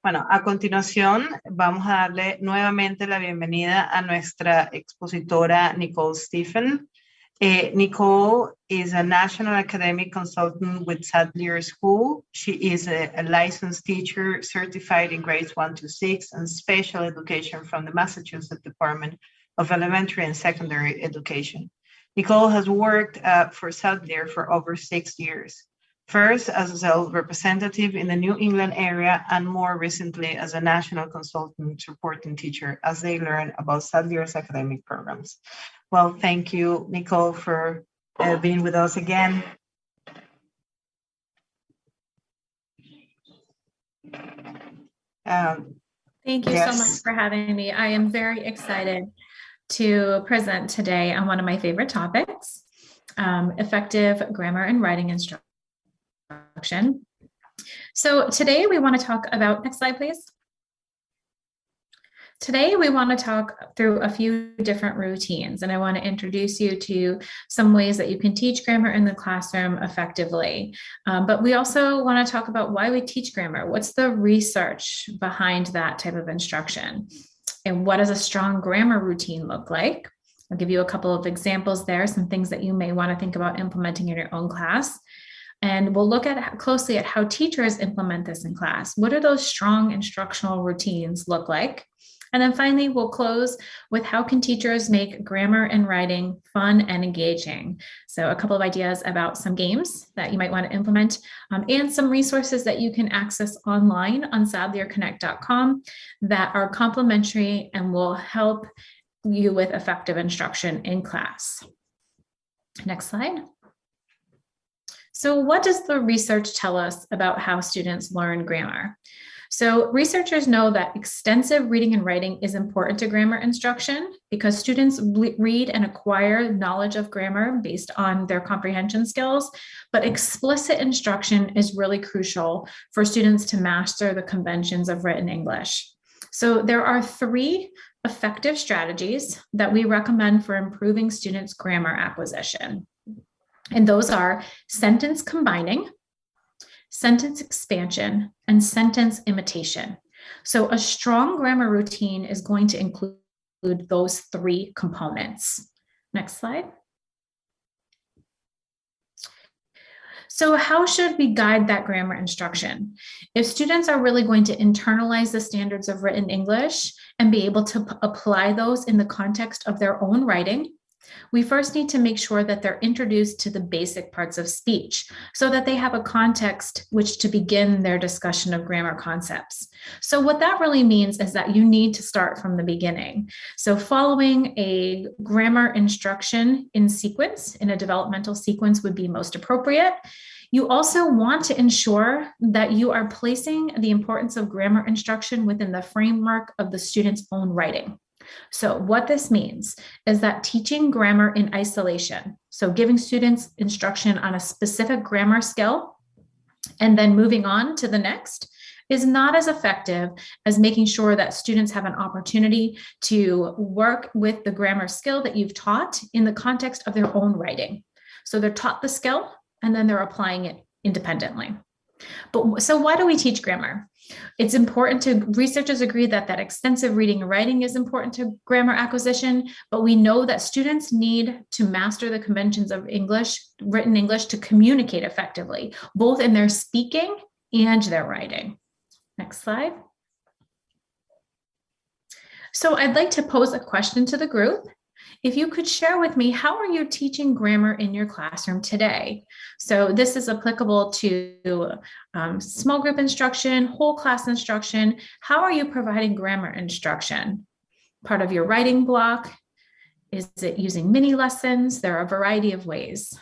Bueno, a continuación vamos a darle nuevamente la bienvenida a nuestra expositora Nicole Stephen. Nicole is a national academic consultant with Sadlier School. She is a licensed teacher certified in grades 1 to 6 and special education from the Massachusetts Department of Elementary and Secondary Education. Nicole has worked for Sadlier for over 6 years. First as a sales representative in the New England area and more recently as a national consultant supporting teacher as they learn about Sadlier's academic programs. Well, thank you, Nicole, for being with us again. Thank you so much for having me. I am very excited to present today on one of my favorite topics, effective grammar and writing instruction. So today we want to talk about, next slide, please. Today we want to talk through a few different routines, and I want to introduce you to some ways that you can teach grammar in the classroom effectively. But we also want to talk about why we teach grammar. What's the research behind that type of instruction? And what does a strong grammar routine look like? I'll give you a couple of examples there, some things that you may want to think about implementing in your own class. And we'll look closely at how teachers implement this in class. What do those strong instructional routines look like? And then finally, we'll close with how can teachers make grammar and writing fun and engaging. So a couple of ideas about some games that you might want to implement and some resources that you can access online on sadlierconnect.com that are complimentary and will help you with effective instruction in class. Next slide. So what does the research tell us about how students learn grammar? So researchers know that extensive reading and writing is important to grammar instruction because students read and acquire knowledge of grammar based on their comprehension skills, but explicit instruction is really crucial for students to master the conventions of written English. So there are 3 effective strategies that we recommend for improving students' grammar acquisition. And those are sentence combining, sentence expansion, and sentence imitation. So a strong grammar routine is going to include those 3 components. Next slide. So how should we guide that grammar instruction? If students are really going to internalize the standards of written English and be able to apply those in the context of their own writing, we first need to make sure that they're introduced to the basic parts of speech so that they have a context which to begin their discussion of grammar concepts. So what that really means is that you need to start from the beginning. So following a grammar instruction in sequence, in a developmental sequence would be most appropriate. You also want to ensure that you are placing the importance of grammar instruction within the framework of the student's own writing. So what this means is that teaching grammar in isolation, so giving students instruction on a specific grammar skill and then moving on to the next, is not as effective as making sure that students have an opportunity to work with the grammar skill that you've taught in the context of their own writing. So they're taught the skill and then they're applying it independently. But so why do we teach grammar? It's important to, researchers agree that extensive reading and writing is important to grammar acquisition, but we know that students need to master the conventions of English, written English, to communicate effectively, both in their speaking and their writing. Next slide. So I'd like to pose a question to the group. If you could share with me, how are you teaching grammar in your classroom today? So this is applicable to small group instruction, whole class instruction. How are you providing grammar instruction? Part of your writing block? Is it using mini lessons? There are a variety of ways.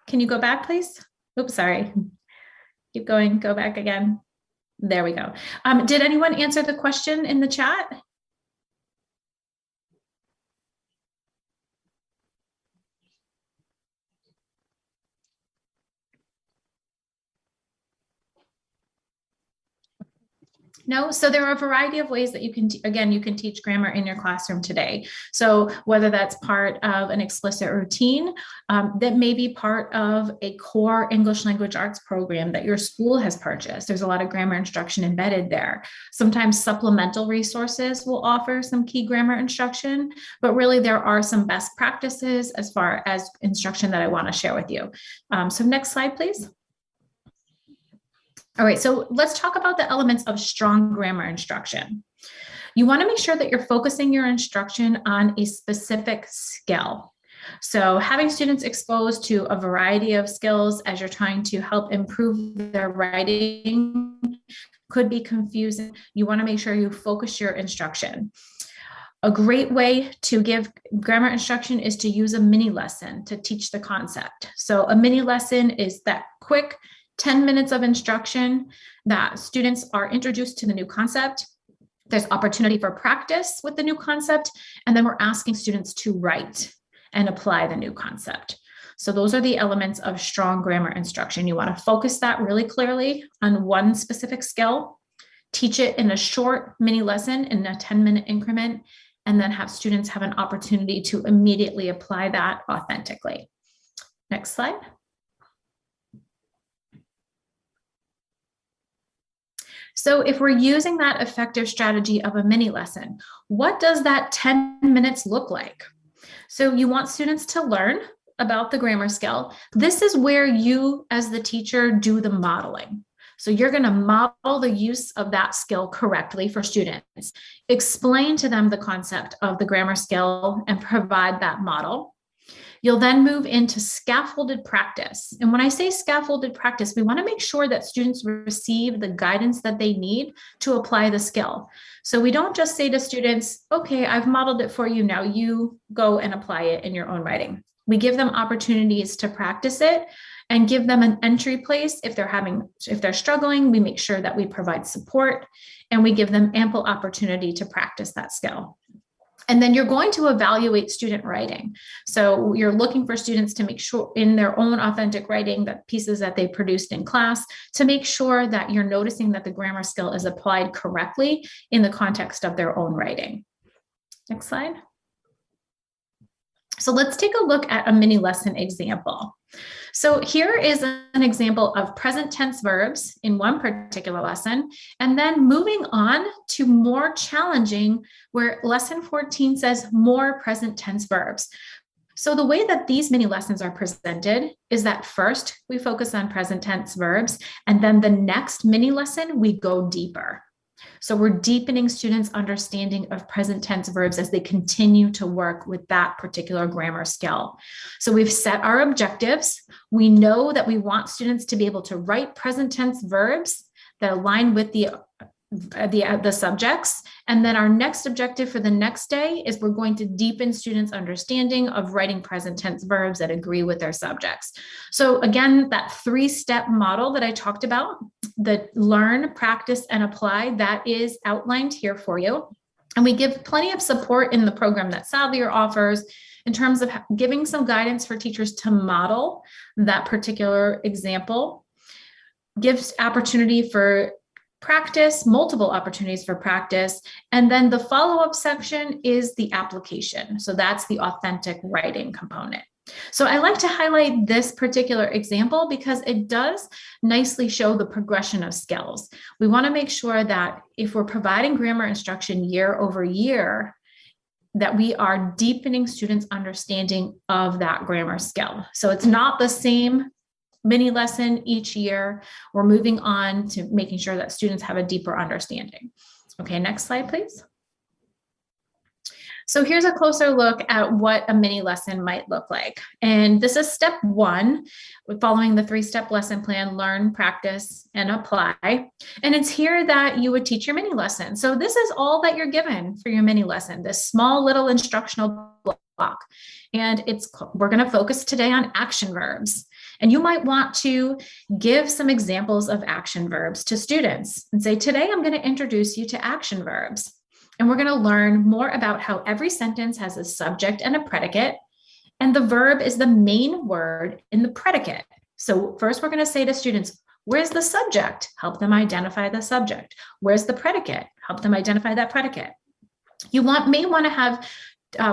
Can you go back, please? Oops, sorry. Keep going, go back again. There we go. Did anyone answer the question in the chat? No, so there are a variety of ways that you can, again, you can teach grammar in your classroom today. So whether that's part of an explicit routine, that may be part of a core English language arts program that your school has purchased. There's a lot of grammar instruction embedded there. Sometimes supplemental resources will offer some key grammar instruction, but really there are some best practices as far as instruction that I want to share with you. So next slide, please. All right, so let's talk about the elements of strong grammar instruction. You want to make sure that you're focusing your instruction on a specific skill. So having students exposed to a variety of skills as you're trying to help improve their writing could be confusing. You want to make sure you focus your instruction. A great way to give grammar instruction is to use a mini lesson to teach the concept. So a mini lesson is that quick 10 minutes of instruction that students are introduced to the new concept. There's opportunity for practice with the new concept, and then we're asking students to write and apply the new concept. So those are the elements of strong grammar instruction. You want to focus that really clearly on one specific skill, teach it in a short mini lesson in a 10-minute increment, and then have students have an opportunity to immediately apply that authentically. Next slide. So if we're using that effective strategy of a mini lesson, what does that 10 minutes look like? So you want students to learn about the grammar skill. This is where you, as the teacher, do the modeling. So you're going to model the use of that skill correctly for students, explain to them the concept of the grammar skill and provide that model. You'll then move into scaffolded practice. And when I say scaffolded practice, we want to make sure that students receive the guidance that they need to apply the skill. So we don't just say to students, okay, I've modeled it for you, now you go and apply it in your own writing. We give them opportunities to practice it and give them an entry place. If they're struggling, we make sure that we provide support and we give them ample opportunity to practice that skill. And then you're going to evaluate student writing. So you're looking for students to make sure in their own authentic writing, that pieces that they produced in class, to make sure that you're noticing that the grammar skill is applied correctly in the context of their own writing. Next slide. So let's take a look at a mini lesson example. So here is an example of present tense verbs in one particular lesson, and then moving on to more challenging, where lesson 14 says more present tense verbs. So the way that these mini lessons are presented is that first we focus on present tense verbs, and then the next mini lesson we go deeper. So we're deepening students' understanding of present tense verbs as they continue to work with that particular grammar skill. So we've set our objectives. We know that we want students to be able to write present tense verbs that align with the subjects. And then our next objective for the next day is we're going to deepen students' understanding of writing present tense verbs that agree with their subjects. So again, that 3-step model that I talked about, the learn, practice, and apply, that is outlined here for you. And we give plenty of support in the program that Sadlier offers in terms of giving some guidance for teachers to model that particular example, gives opportunity for practice, multiple opportunities for practice. And then the follow-up section is the application. So that's the authentic writing component. So I like to highlight this particular example because it does nicely show the progression of skills. We want to make sure that if we're providing grammar instruction year over year, that we are deepening students' understanding of that grammar skill. So it's not the same mini lesson each year. We're moving on to making sure that students have a deeper understanding. Okay, next slide, please. So here's a closer look at what a mini lesson might look like. And this is step 1, following the 3-step lesson plan: learn, practice, and apply. And it's here that you would teach your mini lesson. So this is all that you're given for your mini lesson, this small little instructional block. And we're going to focus today on action verbs. And you might want to give some examples of action verbs to students and say, today I'm going to introduce you to action verbs. And we're going to learn more about how every sentence has a subject and a predicate, and the verb is the main word in the predicate. So first we're going to say to students, Where's the subject? Help them identify the subject. Where's the predicate? Help them identify that predicate. You may want to have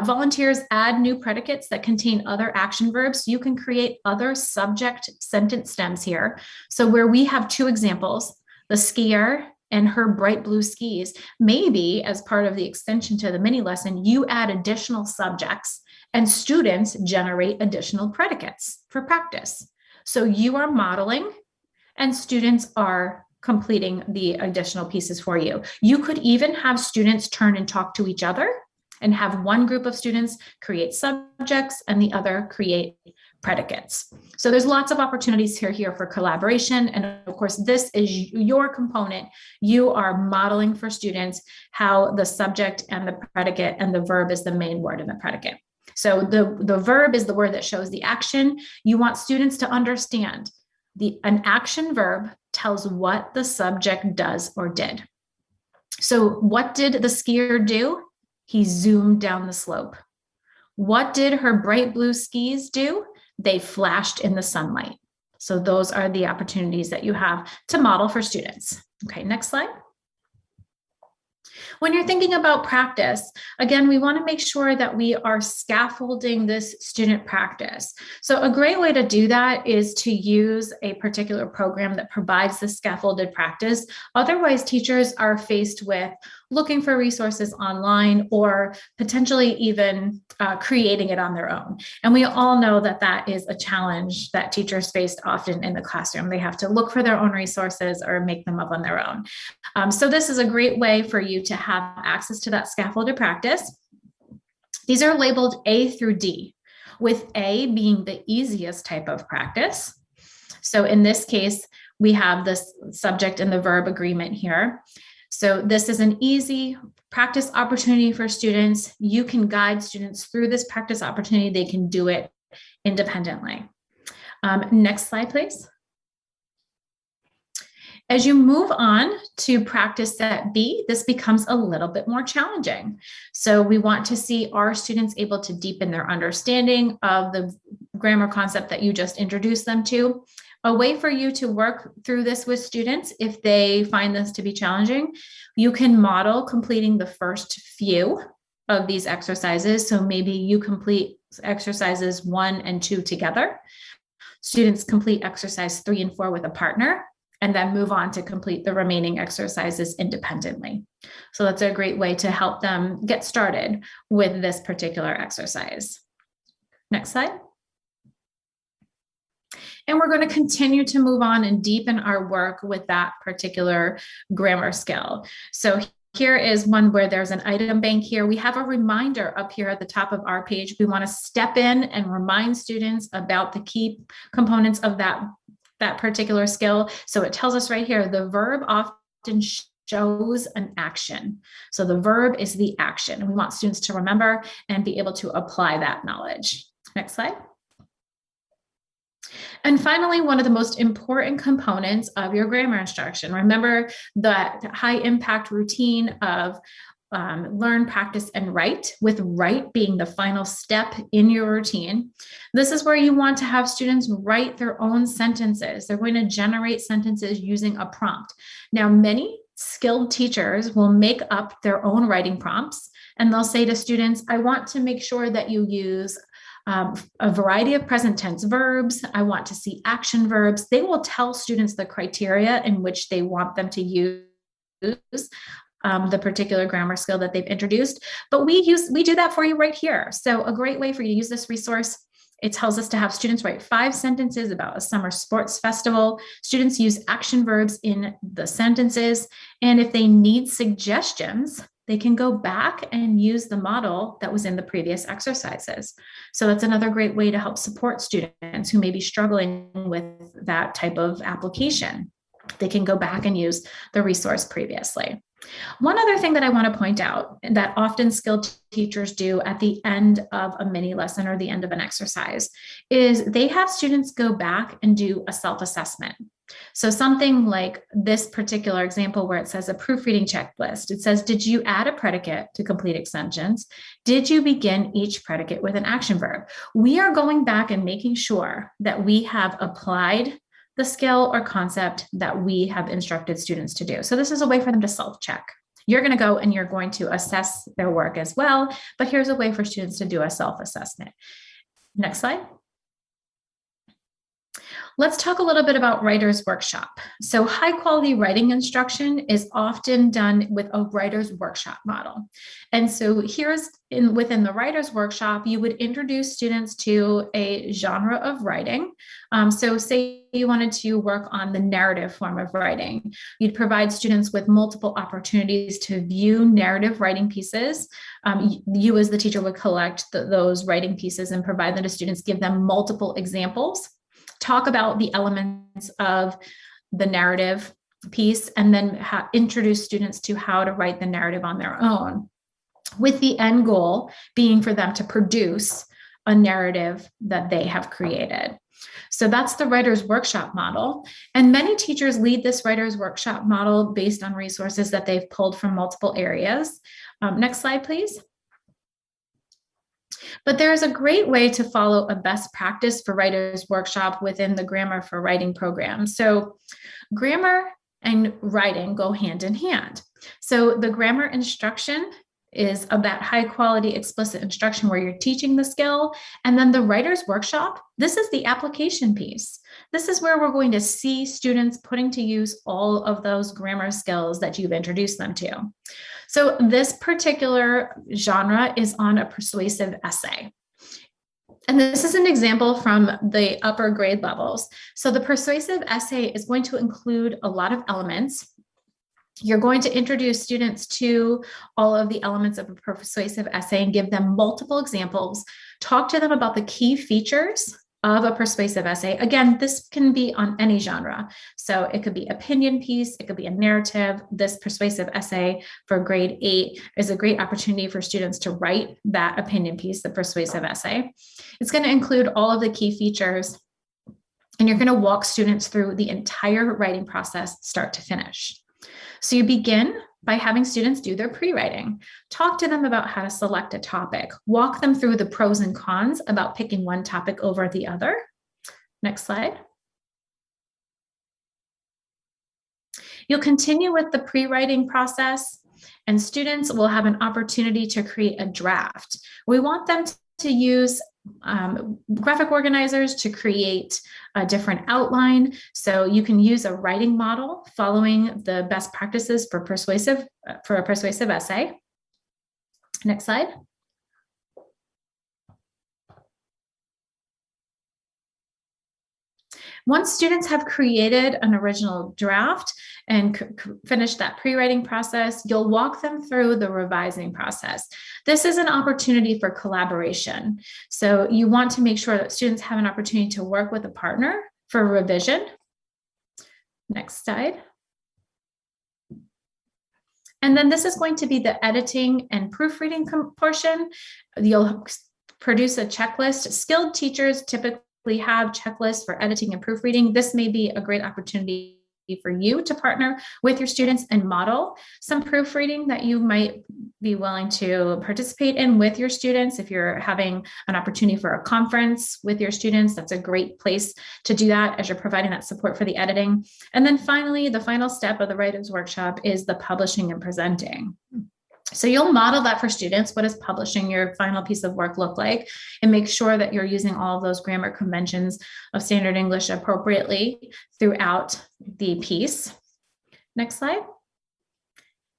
volunteers add new predicates that contain other action verbs. You can create other subject sentence stems here. So where we have two examples, the skier and her bright blue skis, maybe as part of the extension to the mini lesson, you add additional subjects and students generate additional predicates for practice. So you are modeling and students are completing the additional pieces for you. You could even have students turn and talk to each other and have one group of students create subjects and the other create predicates. So there's lots of opportunities here for collaboration. And of course, this is your component. You are modeling for students how the subject and the predicate and the verb is the main word in the predicate. So the verb is the word that shows the action. You want students to understand an action verb tells what the subject does or did. So what did the skier do? He zoomed down the slope. What did her bright blue skis do? They flashed in the sunlight. So those are the opportunities that you have to model for students. Okay, next slide. When you're thinking about practice, again, we want to make sure that we are scaffolding this student practice. So a great way to do that is to use a particular program that provides the scaffolded practice. Otherwise, teachers are faced with looking for resources online or potentially even creating it on their own. And we all know that that is a challenge that teachers face often in the classroom. They have to look for their own resources or make them up on their own. So this is a great way for you to have access to that scaffolded practice. These are labeled A through D, with A being the easiest type of practice. So in this case, we have this subject and the verb agreement here. So this is an easy practice opportunity for students. You can guide students through this practice opportunity. They can do it independently. Next slide, please. As you move on to practice set B, this becomes a little bit more challenging. So we want to see, are students able to deepen their understanding of the grammar concept that you just introduced them to? A way for you to work through this with students, if they find this to be challenging, you can model completing the first few of these exercises. So maybe you complete exercises 1 and 2 together. Students complete exercise 3 and 4 with a partner, and then move on to complete the remaining exercises independently. So that's a great way to help them get started with this particular exercise. Next slide. And we're going to continue to move on and deepen our work with that particular grammar skill. So here is one where there's an item bank here. We have a reminder up here at the top of our page. We want to step in and remind students about the key components of that particular skill. So it tells us right here, the verb often shows an action. So the verb is the action. And we want students to remember and be able to apply that knowledge. Next slide. And finally, one of the most important components of your grammar instruction. Remember that high impact routine of learn, practice, and write, with write being the final step in your routine. This is where you want to have students write their own sentences. They're going to generate sentences using a prompt. Now, many skilled teachers will make up their own writing prompts, and they'll say to students, I want to make sure that you use a variety of present tense verbs. I want to see action verbs. They will tell students the criteria in which they want them to use the particular grammar skill that they've introduced, but we do that for you right here. So a great way for you to use this resource, it tells us to have students write 5 sentences about a summer sports festival. Students use action verbs in the sentences, and if they need suggestions, they can go back and use the model that was in the previous exercises. So that's another great way to help support students who may be struggling with that type of application. They can go back and use the resource previously. One other thing that I want to point out that often skilled teachers do at the end of a mini lesson or the end of an exercise is they have students go back and do a self-assessment. So something like this particular example where it says a proofreading checklist, it says, did you add a predicate to complete extensions? Did you begin each predicate with an action verb? We are going back and making sure that we have applied the skill or concept that we have instructed students to do. So this is a way for them to self-check. You're going to go and you're going to assess their work as well, but here's a way for students to do a self-assessment. Next slide. Let's talk a little bit about writer's workshop. So high quality writing instruction is often done with a writer's workshop model. And so within the writer's workshop, you would introduce students to a genre of writing. So say you wanted to work on the narrative form of writing. You'd provide students with multiple opportunities to view narrative writing pieces. You as the teacher would collect those writing pieces and provide them to students, give them multiple examples, talk about the elements of the narrative piece, and then introduce students to how to write the narrative on their own, with the end goal being for them to produce a narrative that they have created. So that's the writer's workshop model. And many teachers lead this writer's workshop model based on resources that they've pulled from multiple areas. Next slide, please. But there is a great way to follow a best practice for writer's workshop within the Grammar for Writing program. So grammar and writing go hand in hand. So the grammar instruction is about high quality explicit instruction where you're teaching the skill. And then the writer's workshop, this is the application piece. This is where we're going to see students putting to use all of those grammar skills that you've introduced them to. So this particular genre is on a persuasive essay. And this is an example from the upper grade levels. So the persuasive essay is going to include a lot of elements. You're going to introduce students to all of the elements of a persuasive essay and give them multiple examples. Talk to them about the key features of a persuasive essay. Again, this can be on any genre. So it could be opinion piece, it could be a narrative. This persuasive essay for grade 8 is a great opportunity for students to write that opinion piece, the persuasive essay. It's going to include all of the key features, and you're going to walk students through the entire writing process, start to finish. So you begin by having students do their pre-writing. Talk to them about how to select a topic. Walk them through the pros and cons about picking one topic over the other. Next slide. You'll continue with the pre-writing process, and students will have an opportunity to create a draft. We want them to use graphic organizers to create a different outline. So you can use a writing model following the best practices for a persuasive essay. Next slide. Once students have created an original draft and finished that pre-writing process, you'll walk them through the revising process. This is an opportunity for collaboration. So you want to make sure that students have an opportunity to work with a partner for revision. Next slide. And then this is going to be the editing and proofreading portion. You'll produce a checklist. Skilled teachers typically have checklists for editing and proofreading. This may be a great opportunity for you to partner with your students and model some proofreading that you might be willing to participate in with your students. If you're having an opportunity for a conference with your students, that's a great place to do that as you're providing that support for the editing. And then finally, the final step of the writer's workshop is the publishing and presenting. So you'll model that for students. What does publishing your final piece of work look like? And make sure that you're using all of those grammar conventions of standard English appropriately throughout the piece. Next slide.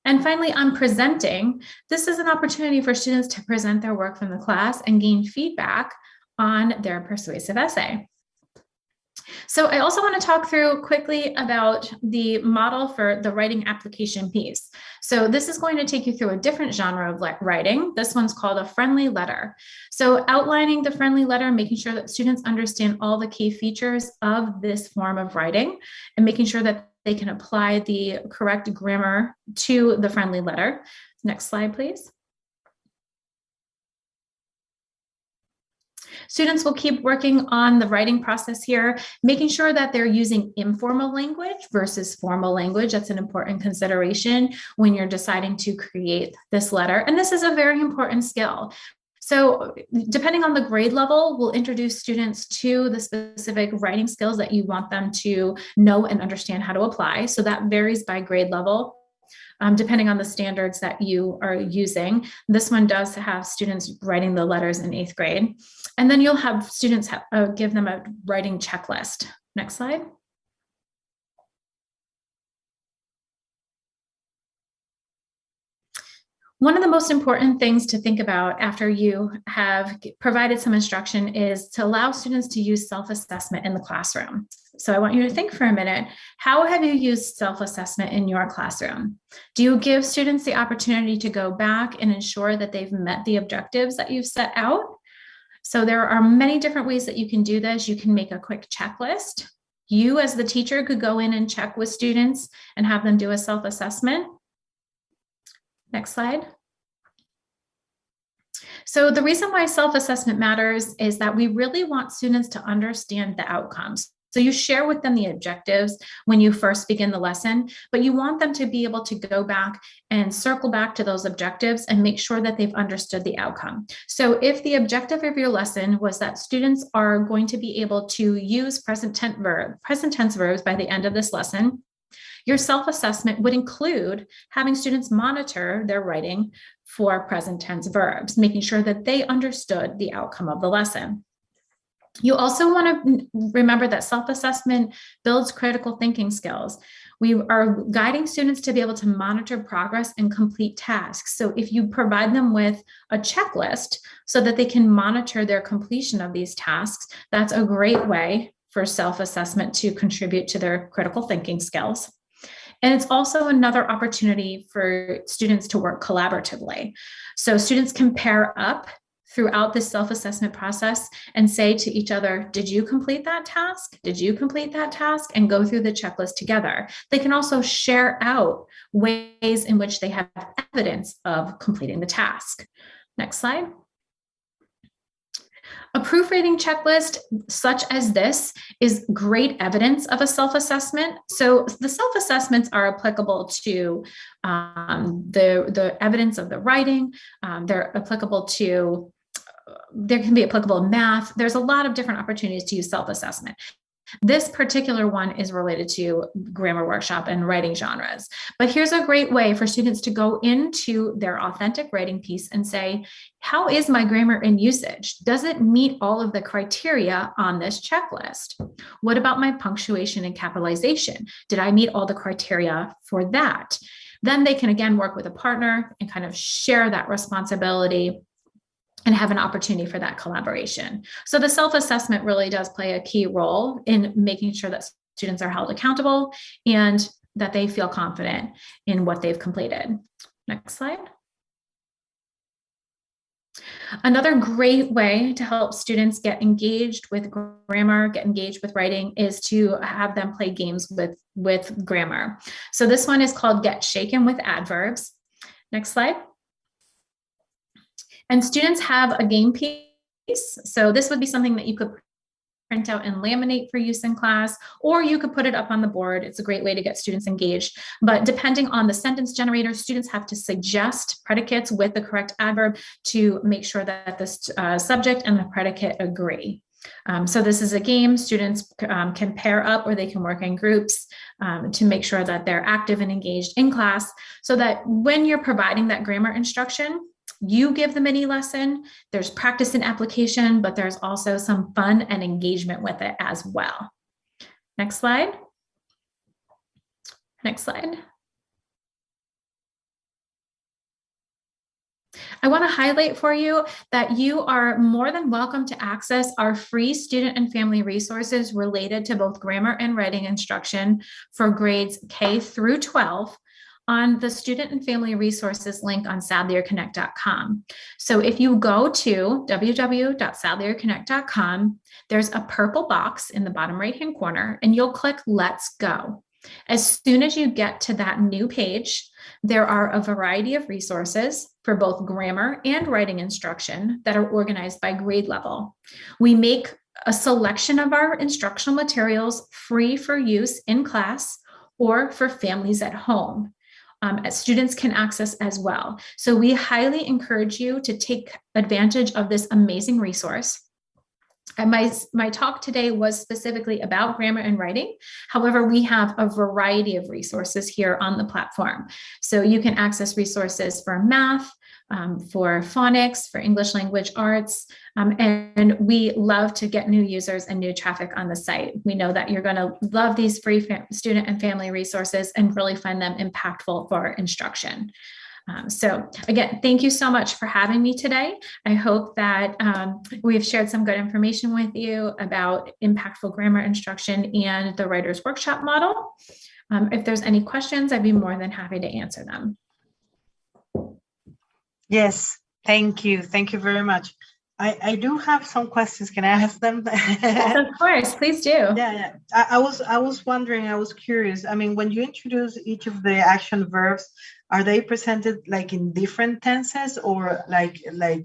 And finally, on presenting, this is an opportunity for students to present their work from the class and gain feedback on their persuasive essay. So I also want to talk through quickly about the model for the writing application piece. So this is going to take you through a different genre of writing. This one's called a friendly letter. So outlining the friendly letter, making sure that students understand all the key features of this form of writing and making sure that they can apply the correct grammar to the friendly letter. Next slide, please. Students will keep working on the writing process here, making sure that they're using informal language versus formal language. That's an important consideration when you're deciding to create this letter. And this is a very important skill. So depending on the grade level, we'll introduce students to the specific writing skills that you want them to know and understand how to apply. So that varies by grade level. Depending on the standards that you are using. This one does have students writing the letters in 8th grade. And then you'll have students give them a writing checklist. Next slide. One of the most important things to think about after you have provided some instruction is to allow students to use self-assessment in the classroom. So I want you to think for a minute, how have you used self-assessment in your classroom? Do you give students the opportunity to go back and ensure that they've met the objectives that you've set out? So there are many different ways that you can do this. You can make a quick checklist. You as the teacher could go in and check with students and have them do a self-assessment. Next slide. So the reason why self-assessment matters is that we really want students to understand the outcomes. So you share with them the objectives when you first begin the lesson, but you want them to be able to go back and circle back to those objectives and make sure that they've understood the outcome. So if the objective of your lesson was that students are going to be able to use present tense verbs by the end of this lesson, your self-assessment would include having students monitor their writing for present tense verbs, making sure that they understood the outcome of the lesson. You also want to remember that self-assessment builds critical thinking skills. We are guiding students to be able to monitor progress and complete tasks. So if you provide them with a checklist so that they can monitor their completion of these tasks, that's a great way for self-assessment to contribute to their critical thinking skills. And it's also another opportunity for students to work collaboratively. So students can pair up throughout this self-assessment process and say to each other, did you complete that task? Did you complete that task? And go through the checklist together. They can also share out ways in which they have evidence of completing the task. Next slide. A proofreading checklist such as this is great evidence of a self-assessment. So the self-assessments are applicable to the evidence of the writing. They're applicable to, there can be applicable in math. There's a lot of different opportunities to use self-assessment. This particular one is related to grammar workshop and writing genres. But here's a great way for students to go into their authentic writing piece and say, how is my grammar and usage? Does it meet all of the criteria on this checklist? What about my punctuation and capitalization? Did I meet all the criteria for that? Then they can again work with a partner and kind of share that responsibility and have an opportunity for that collaboration. So the self-assessment really does play a key role in making sure that students are held accountable and that they feel confident in what they've completed. Next slide. Another great way to help students get engaged with grammar, get engaged with writing, is to have them play games with grammar. So this one is called Get Shaken with Adverbs. Next slide. And students have a game piece. So this would be something that you could print out and laminate for use in class, or you could put it up on the board. It's a great way to get students engaged. But depending on the sentence generator, students have to suggest predicates with the correct adverb to make sure that the subject and the predicate agree. So this is a game. Students can pair up or they can work in groups to make sure that they're active and engaged in class, so that when you're providing that grammar instruction, you give the mini lesson, there's practice and application, but there's also some fun and engagement with it as well. Next slide. Next slide. I want to highlight for you that you are more than welcome to access our free student and family resources related to both grammar and writing instruction for grades K through 12 on the student and family resources link on sadlierconnect.com. So if you go to www.sadlierconnect.com, there's a purple box in the bottom right-hand corner, and you'll click Let's Go. As soon as you get to that new page, there are a variety of resources for both grammar and writing instruction that are organized by grade level. We make a selection of our instructional materials free for use in class or for families at home. students can access as well. So we highly encourage you to take advantage of this amazing resource. And my talk today was specifically about grammar and writing. However, we have a variety of resources here on the platform. So you can access resources for math, for phonics, for English language arts, and we love to get new users and new traffic on the site. We know that you're going to love these free student and family resources and really find them impactful for instruction. So again, thank you so much for having me today. I hope that we've shared some good information with you about impactful grammar instruction and the Writer's Workshop model. If there's any questions, I'd be more than happy to answer them. Yes, thank you. Thank you very much. I do have some questions. Can I ask them? Yes, of course, please do. Yeah. I was wondering, I was curious. I mean, when you introduce each of the action verbs, are they presented like in different tenses, or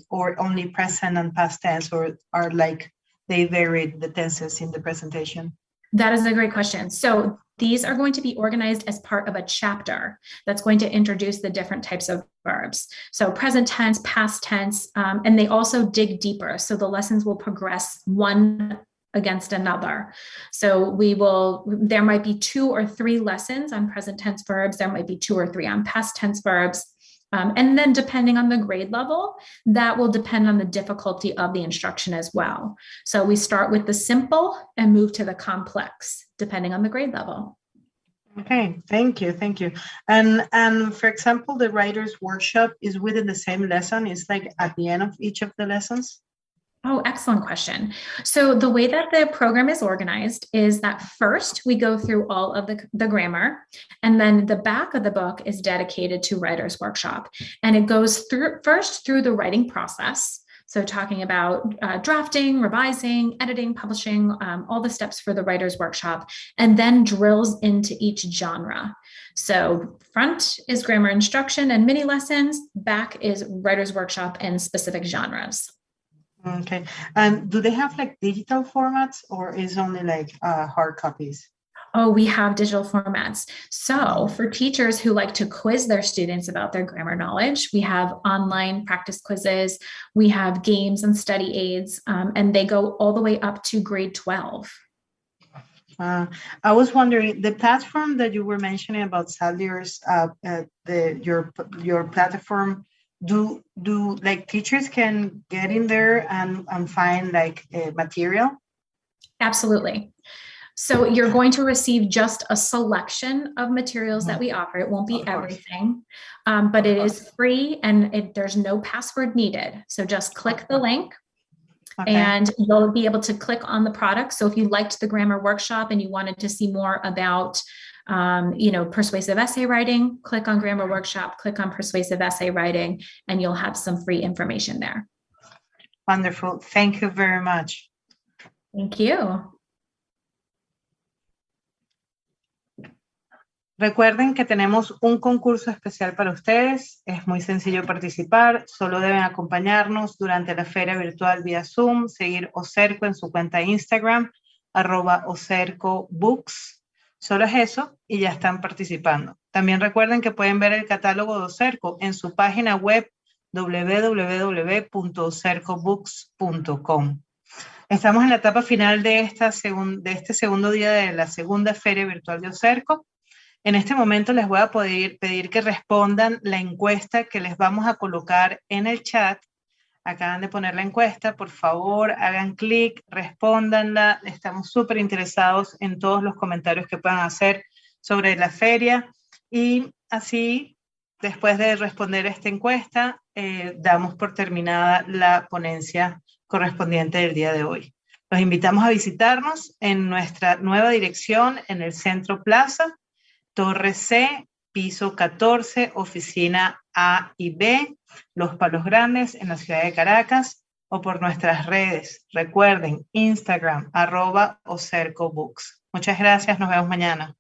or only present and past tense, or are like they vary the tenses in the presentation? That is a great question. So these are going to be organized as part of a chapter that's going to introduce the different types of verbs. So present tense, past tense, and they also dig deeper. So the lessons will progress one against another. So there might be 2 or 3 lessons on present tense verbs. There might be 2 or 3 on past tense verbs. And then depending on the grade level, that will depend on the difficulty of the instruction as well. So we start with the simple and move to the complex, depending on the grade level. Okay, thank you. And for example, the Writer's Workshop is within the same lesson. It's like at the end of each of the lessons? Oh, excellent question. So the way that the program is organized is that first we go through all of the grammar, and then the back of the book is dedicated to Writer's Workshop. And it goes first through the writing process. So talking about drafting, revising, editing, publishing, all the steps for the Writer's Workshop, and then drills into each genre. So front is grammar instruction and mini lessons, back is Writer's Workshop and specific genres. Okay, and do they have like digital formats, or is only like hard copies? Oh, we have digital formats. So for teachers who like to quiz their students about their grammar knowledge, we have online practice quizzes, we have games and study aids, and they go all the way up to grade 12. I was wondering, the platform that you were mentioning about Sadlier's, your platform, do like teachers can get in there and find like material? Absolutely. So you're going to receive just a selection of materials that we offer. It won't be everything, but it is free and there's no password needed. So just click the link. Okay. And you'll be able to click on the product. So if you liked the grammar workshop and you wanted to see more about persuasive essay writing, click on grammar workshop, click on persuasive essay writing, and you'll have some free information there. Wonderful. Thank you very much. Thank you. Recuerden que tenemos un concurso especial para ustedes. Es muy sencillo participar. Solo deben acompañarnos durante la feria virtual vía Zoom, seguir Ocerco en su cuenta de Instagram, @OcercoBooks. Solo es eso y ya están participando. También recuerden que pueden ver el catálogo de Ocerco en su página web www.ocercobooks.com. Estamos en la etapa final de este segundo día de la segunda feria virtual de Ocerco. En este momento les voy a pedir que respondan la encuesta que les vamos a colocar en el chat. Acaban de poner la encuesta, por favor, hagan clic, respóndanla. Estamos súper interesados en todos los comentarios que puedan hacer sobre la feria. Y así, después de responder esta encuesta, damos por terminada la ponencia correspondiente del día de hoy. Los invitamos a visitarnos en nuestra nueva dirección en el Centro Plaza, Torre C, piso 14, oficina A y B, Los Palos Grandes, en la ciudad de Caracas, o por nuestras redes. Recuerden, Instagram, @OcercoBooks. Muchas gracias, nos vemos mañana.